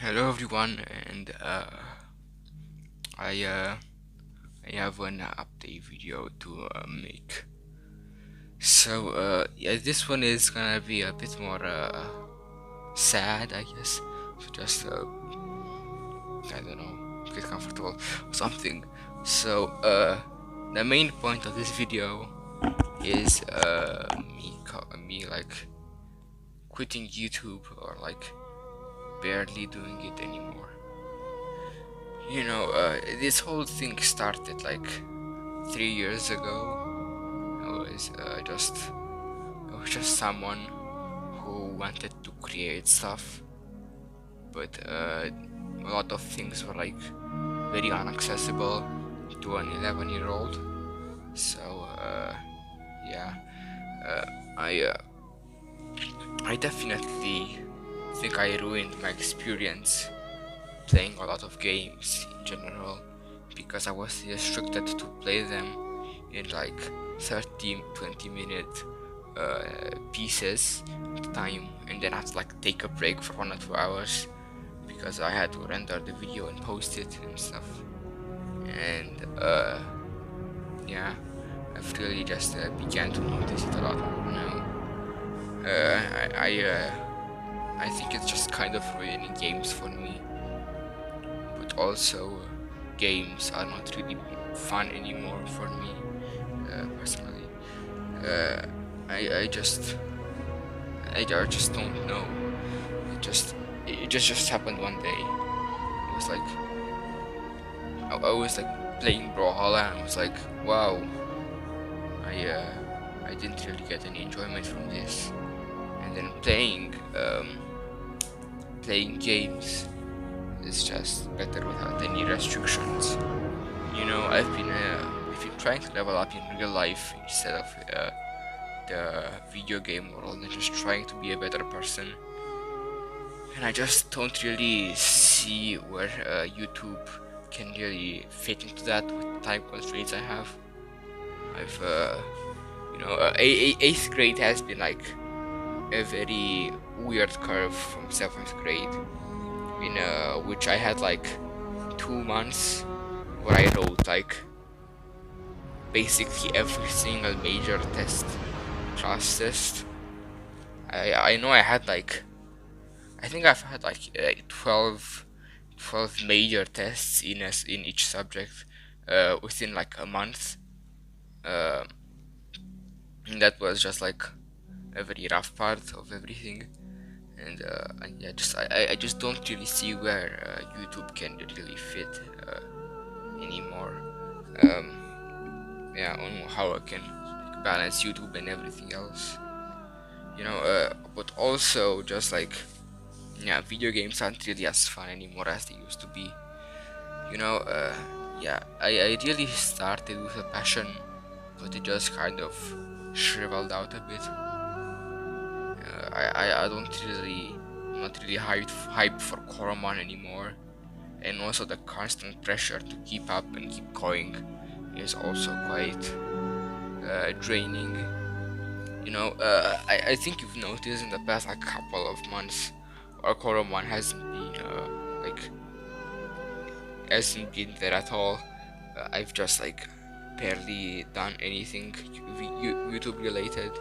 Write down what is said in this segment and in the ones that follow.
Hello everyone, and I uh, I have an update video to make. Yeah, this one is gonna be a bit more sad, I guess. So just I don't know, get comfortable or something. The main point of this video is me like quitting YouTube or like barely doing it anymore. This whole thing started like 3 years ago. I was just someone who wanted to create stuff, but a lot of things were like very inaccessible to an 11-year-old. So yeah, uh, I uh, I definitely think I ruined my experience playing a lot of games in general because I was restricted to play them in like 30-20 minute pieces at a time, and then I had to like take a break for 1 or 2 hours because I had to render the video and post it and stuff. And yeah, I've really just began to notice it a lot more now. Uh, I I, uh, I think it's just kind of ruining games for me, but also games are not really fun anymore for me personally. Uh, I just don't know. It just happened one day. It was like I was like playing Brawlhalla and I was like, wow, I didn't really get any enjoyment from this. And then playing games is just better without any restrictions. I've been trying to level up in real life instead of the video game world and just trying to be a better person. And I just don't really see where YouTube can really fit into that with the time constraints I have. I've, eighth grade has been like a very weird curve from seventh grade, in which I had like 2 months where I wrote like basically every single major test, class test. I know I had like I think I've had like 12 major tests in each subject within like a month. Uh, and that was just like a very rough part of everything. And yeah, I just don't really see where YouTube can really fit anymore. Yeah, on how I can balance YouTube and everything else. But also just like, yeah, video games aren't really as fun anymore as they used to be. Yeah, I really started with a passion, but it just kind of shriveled out a bit. I don't really, not really hyped for Coromon anymore, and also the constant pressure to keep up and keep going is also quite draining. I think you've noticed in the past like couple of months, our Coromon hasn't been there at all. I've just like barely done anything YouTube related.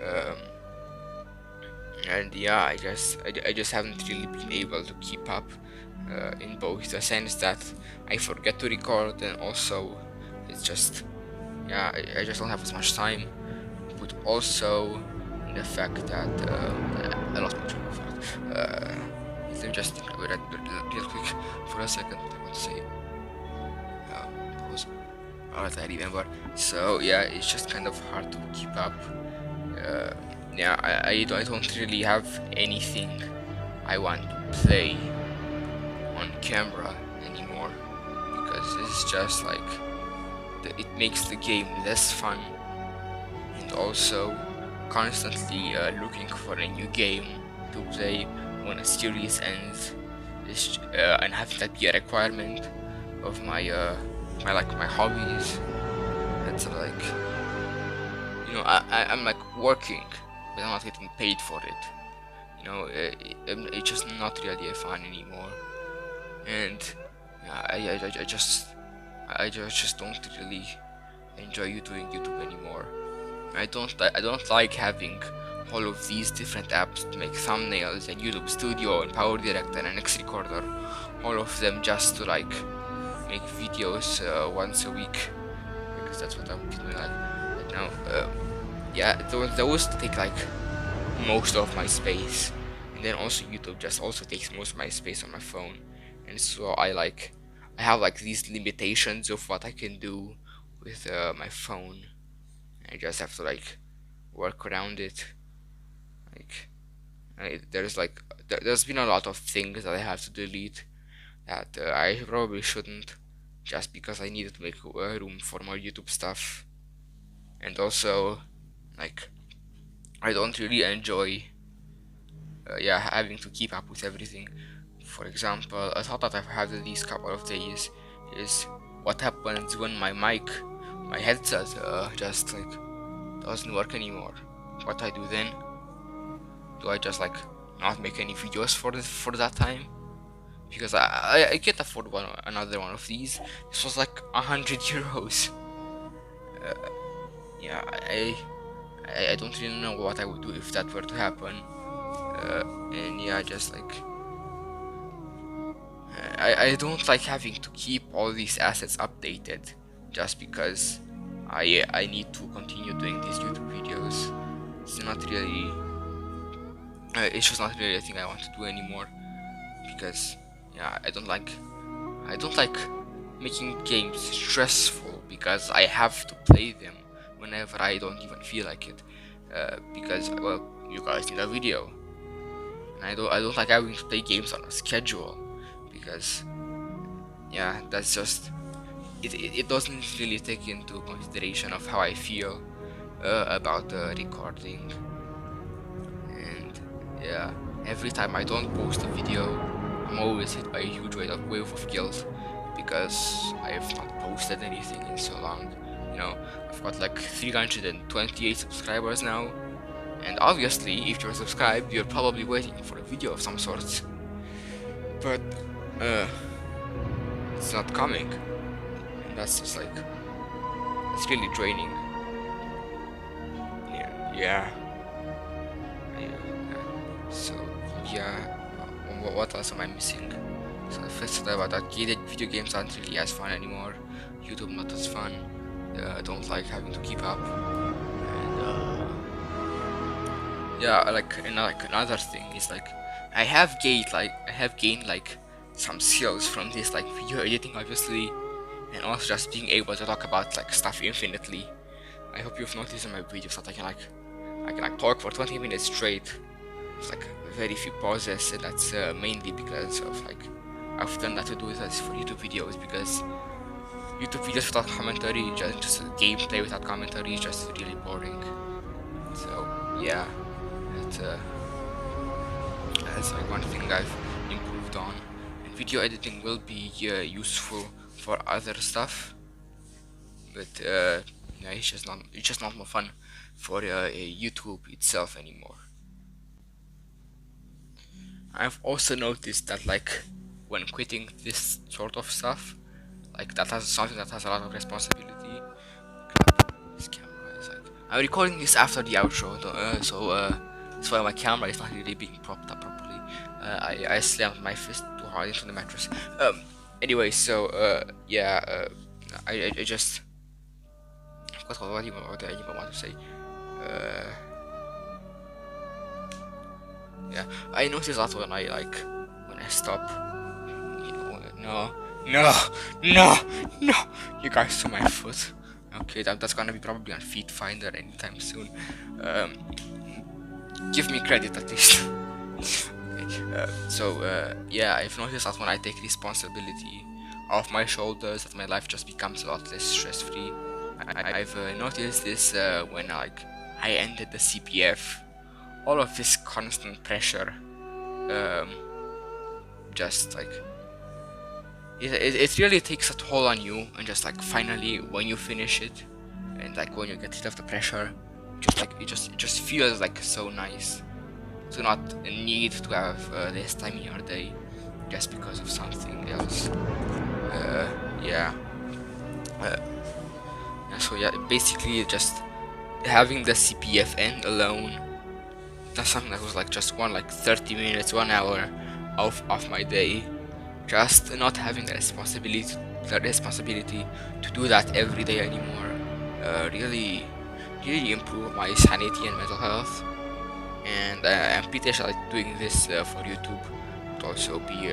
Um, and yeah, I just haven't really been able to keep up in both the sense that I forget to record, and also it's just, yeah, I just don't have as much time, but also in the fact that I lost my train of thought. Let me just think about that real quick for a second. What I want to say. Pause. Alright, I remember. So yeah, it's just kind of hard to keep up. Uh, yeah, I don't really have anything I want to play on camera anymore because it's just like it makes the game less fun, and also constantly looking for a new game to play when a series ends and having that be a requirement of my hobbies. That's like, I'm like working but I'm not getting paid for it. it's just not really fun anymore. And I just don't really enjoy doing YouTube anymore. I don't like having all of these different apps to make thumbnails and YouTube Studio and Power Director and X Recorder, all of them just to like make videos once a week, because that's what I'm doing like right now. Yeah, those take like most of my space, and then also YouTube just also takes most of my space on my phone, and so I have like these limitations of what I can do with my phone. I just have to like work around it. Like there's been a lot of things that I have to delete that I probably shouldn't, just because I needed to make room for more YouTube stuff. And also, like, I don't really enjoy yeah, having to keep up with everything. For example, a thought that I've had these couple of days is what happens when my headset just like doesn't work anymore. What I do then? Do I just like not make any videos for that time? Because I can't afford another one of these. This was like 100 euros. Yeah, I don't really know what I would do if that were to happen. And yeah, just like I don't like having to keep all these assets updated just because I need to continue doing these YouTube videos. It's not really it's just not really a thing I want to do anymore, because yeah, I don't like making games stressful because I have to play them whenever I don't even feel like it, because well, you guys need a video, and I don't like having to play games on a schedule, because yeah, that's just it doesn't really take into consideration of how I feel about recording. And yeah, every time I don't post a video, I'm always hit by a huge wave of guilt, because I have not posted anything in so long. You know, I've got like 328 subscribers now, and obviously, if you're subscribed, you're probably waiting for a video of some sort. But it's not coming, and that's just like, it's really draining. Yeah. So yeah, what else am I missing? So the first thing about that, video games aren't really as fun anymore. YouTube not as fun. I don't like having to keep up. And yeah, like another thing is like I have gained like some skills from this, like video editing obviously, and also just being able to talk about like stuff infinitely. I hope you've noticed in my videos that I can talk for 20 minutes straight. It's like very few pauses, and that's mainly because of like I've done that to do this for YouTube videos, because YouTube videos without commentary, just gameplay without commentary, is just really boring. So yeah, that's like one thing I've improved on. And video editing will be useful for other stuff, but yeah, it's just not more fun for YouTube itself anymore. I've also noticed that like when quitting this sort of stuff, like that has something that has a lot of responsibility. Crap, this camera is like, I'm recording this after the outro, so that's why my camera is not really being propped up properly. I slammed my fist too hard into the mattress. Anyway, so yeah, I just what I even want to say. Yeah, I notice that when I stop. You know, no, you guys saw my foot. Okay, that's gonna be probably on Feet Finder anytime soon. Give me credit at least. Okay, so yeah, I've noticed that when I take responsibility off my shoulders, that my life just becomes a lot less stress-free. I've noticed this when I ended the CPF. All of this constant pressure, just like it really takes a toll on you, and just like finally when you finish it, and like when you get rid of the pressure, just like it just feels like so nice. to not need to have less time in your day just because of something else. Yeah. Uh, so yeah, basically just having the CPF end alone, that's something that was like just 30 minutes, 1 hour of my day. Just not having the responsibility to do that every day anymore, really improve my sanity and mental health. And I'm pretty sure like doing this for YouTube would also be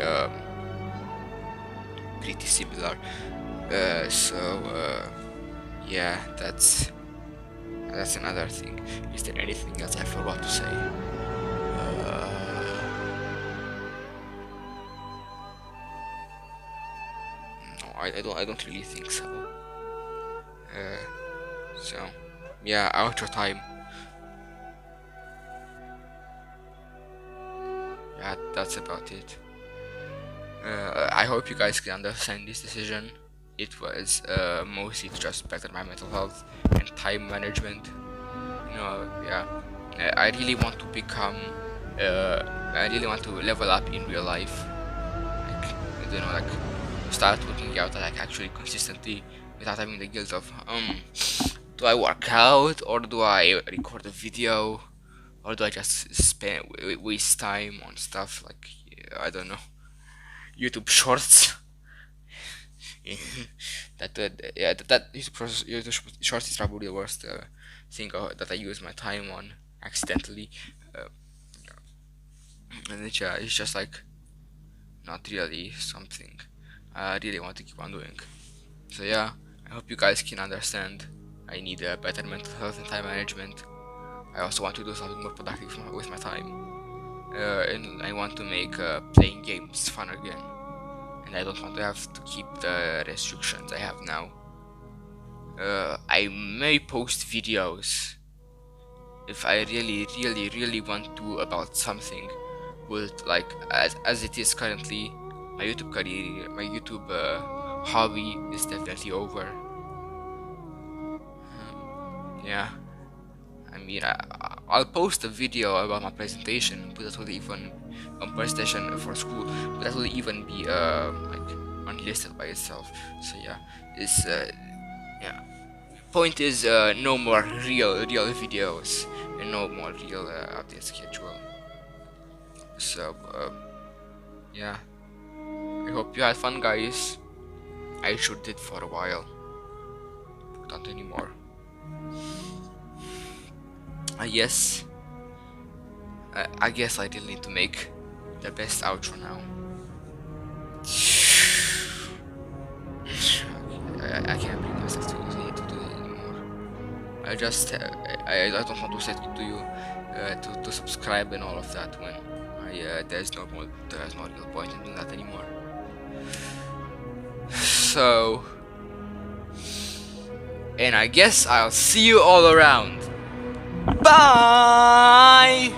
pretty similar. Yeah, that's another thing. Is there anything else I forgot to say? No, I don't really think so. So yeah, outro time. Yeah, that's about it. I hope you guys can understand this decision. It was mostly to just better my mental health and time management. Yeah. I really want to become. I really want to level up in real life. Like, like start working out like actually consistently without having the guilt of do I work out or do I record a video or do I just spend waste time on stuff like I don't know, YouTube Shorts. that YouTube Shorts is probably the worst thing that I use my time on accidentally, uh, and it's just like not really something I really want to keep on doing. So yeah, I hope you guys can understand. I need a better mental health and time management. I also want to do something more productive with my time, and I want to make playing games fun again. And I don't want to have to keep the restrictions I have now. I may post videos if I really want to about something. But like as it is currently, my YouTube career, my YouTube hobby is definitely over. Yeah, I mean, I'll post a video about my presentation, but that will even presentation for school, but that will even be like unlisted by itself. So yeah, it's yeah. Point is, no more real videos and no more real update schedule. So yeah, I hope you had fun, guys. I sure did for a while. Don't anymore. Yes. I guess I didn't need to make the best outro now. I can't bring myself to do it anymore. I just I don't want to say to you to subscribe and all of that when there's no real point in doing that anymore. So, and I guess I'll see you all around. Bye!